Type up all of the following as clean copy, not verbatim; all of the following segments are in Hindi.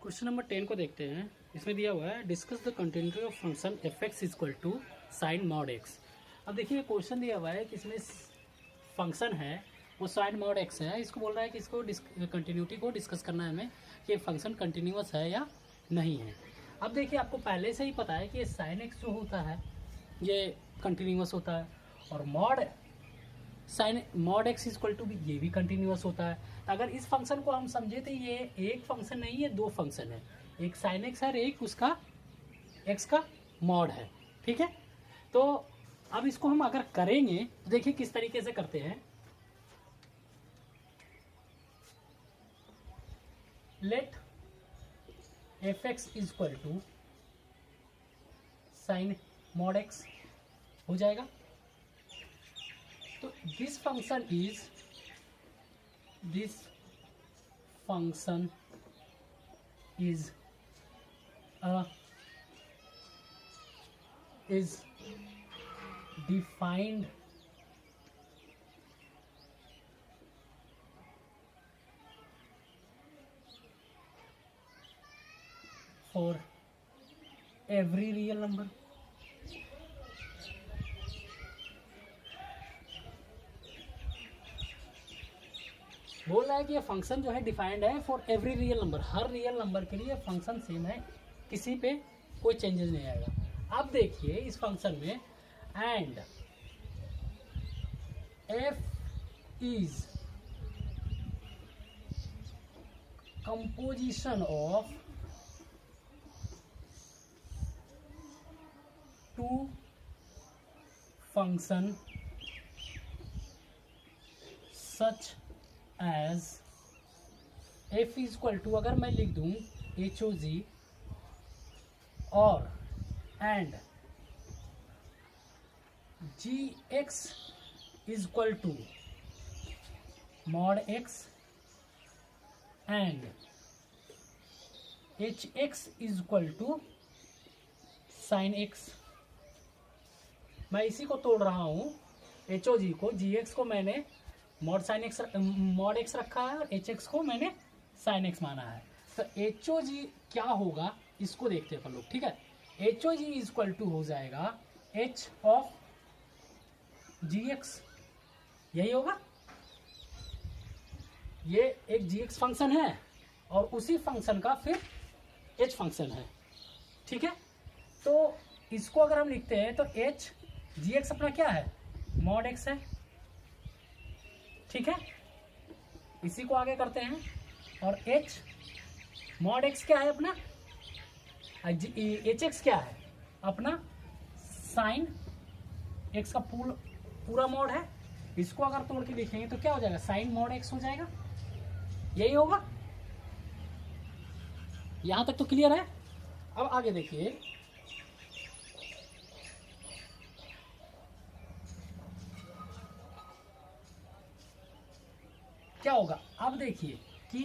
क्वेश्चन नंबर 10 को देखते हैं। इसमें दिया हुआ है discuss the continuity of function f x equal to sine mod x. अब देखिए क्वेश्चन दिया हुआ है कि इसमें फंक्शन है वो साइन मॉड एक्स है। इसको बोल रहा है कि इसको कंटिन्यूटी को डिस्कस करना है हमें कि ये फंक्शन कंटिन्यूअस है या नहीं है। अब देखिए आपको पहले से ही पता है कि ये साइन एक्स जो होता है ये कंटिन्यूअस होता है और sine mod x equal to भी ये भी कंटिन्यूअस होता है। अगर इस फंक्शन को हम समझे तो ये एक फंक्शन नहीं है, दो फंक्शन है, एक साइन एक्स है और एक उसका एक्स का मॉड है। ठीक है, तो अब इसको हम अगर करेंगे तो देखिए किस तरीके से करते हैं। Let f x equal to sine mod x हो जाएगा। तो this function is defined for every real number। बोल रहा है कि ये फंक्शन जो है डिफाइंड है for every real number, her real number के लिए फंक्शन सेम है, किसी पे कोई चेंजेस नहीं आएगा। अब देखिए इस फंक्शन में and f is composition of two function such as f is equal to, अगर मैं लिख दूं एच ओ जी और and g x is equal to mod x and h x is equal to sine x. मैं इसी को तोड़ रहा हूं, एच ओ जी को, जी एक्स को मैंने mod sine x mod x रखा है और एच एक्स को मैंने साइन एक्स माना है। तो एच ओ जी क्या होगा इसको देखते हैं अपन लोग। ठीक है, h o g is equal to हो जाएगा एच ऑफ जी एक्स, यही होगा। ये एक जी एक्स फंक्शन है और उसी फंक्शन का फिर एच फंक्शन है। ठीक है, तो इसको अगर हम लिखते हैं तो एच जी एक्स अपना क्या है, मॉड एक्स है। ठीक है, इसी को आगे करते हैं और एच मॉड एक्स क्या है अपना, एच एक्स क्या है अपना साइन एक्स का पूरा मॉड है। इसको अगर तोड़ के लिखेंगे तो क्या हो जाएगा, साइन मॉड एक्स हो जाएगा, यही होगा। यहां तक तो क्लियर है। अब आगे देखिए, क्या होगा। अब देखिए कि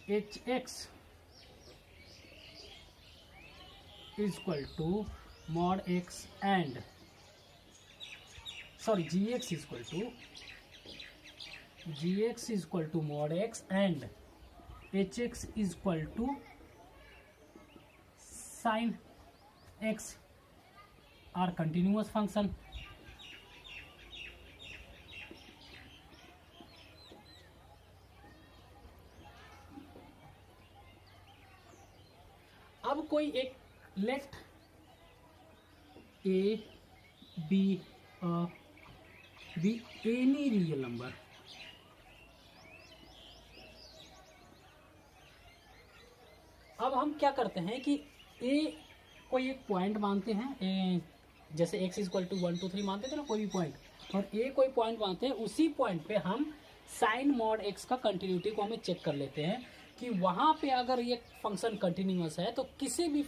h x is equal to mod x and g x is equal to mod x and h x is equal to sine x are continuous function. अब कोई एक let a be any real number, अब हम क्या करते हैं कि ए कोई एक पॉइंट मानते हैं, जैसे x इक्वल टू 1 2 3 मानते थे ना कोई भी पॉइंट, और ए कोई पॉइंट मानते हैं, उसी पॉइंट पे हम साइन मॉड एक्स का कंटिन्यूटी को हमें चेक कर लेते हैं कि वहां पे अगर ये फंक्शन कंटिन्यूअस है तो किसी भी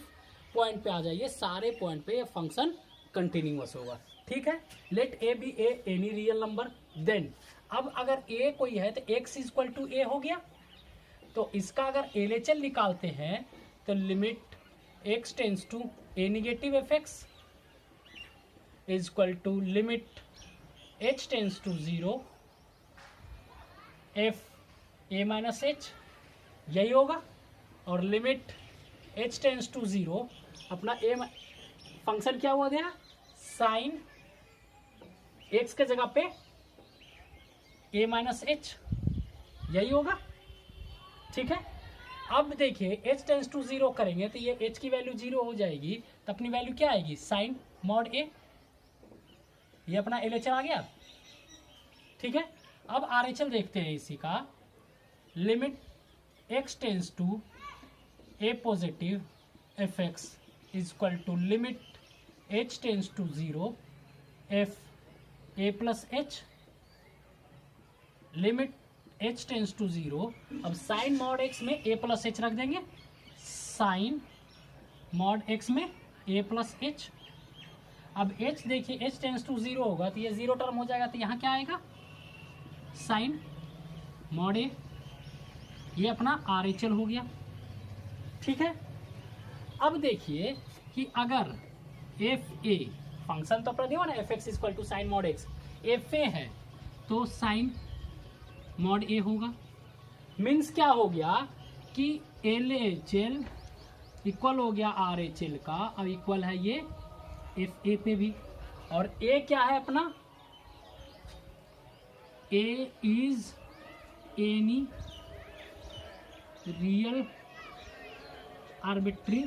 पॉइंट पे आ जाइए, सारे पॉइंट पे ये फंक्शन कंटिन्यूअस होगा। ठीक है, let a be any real number. Then अब अगर ए कोई है तो x इक्वल टू ए हो गया, तो इसका अगर एलएचएल निकालते हैं तो limit x tends to a negative f x is equal to limit h tends to 0 f a minus h यही होगा। और लिमिट h टेंस टू 0 अपना ए फंक्शन क्या हुआ गया, साइन x के जगह पे a माइनस एच, यही होगा। ठीक है, अब देखिए h टेंस टू 0 करेंगे तो ये h की वैल्यू 0 हो जाएगी, तो अपनी वैल्यू क्या आएगी, साइन मॉड a, ये अपना LHR आ गया। ठीक है, अब RHL देखते हैं इसी का। Limit x tends to a positive f x is equal to limit h tends to 0 f a plus h, limit h tends to 0। अब साइन मॉड x में a प्लस एच रख देंगे, साइन मॉड x में a प्लस एच। अब h देखिए h टेंस टू 0 होगा तो ये 0 टर्म हो जाएगा, तो यहाँ क्या आएगा, साइन मॉड a, ये अपना RHL हो गया। ठीक है, अब देखिए कि अगर एफ ए फंक्शन तो अपना दिया ना, f x equal to sine mod x, f a है तो साइन मॉड ए होगा। मीन्स क्या हो गया कि एल एच एल इक्वल हो गया आर एच एल का, अब इक्वल है ये एफ ए पे भी। और ए क्या है अपना, A is any real arbitrary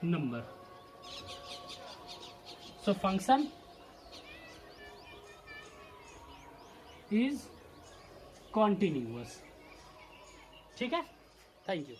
number, so function is continuous। ठीक है, थैंक यू।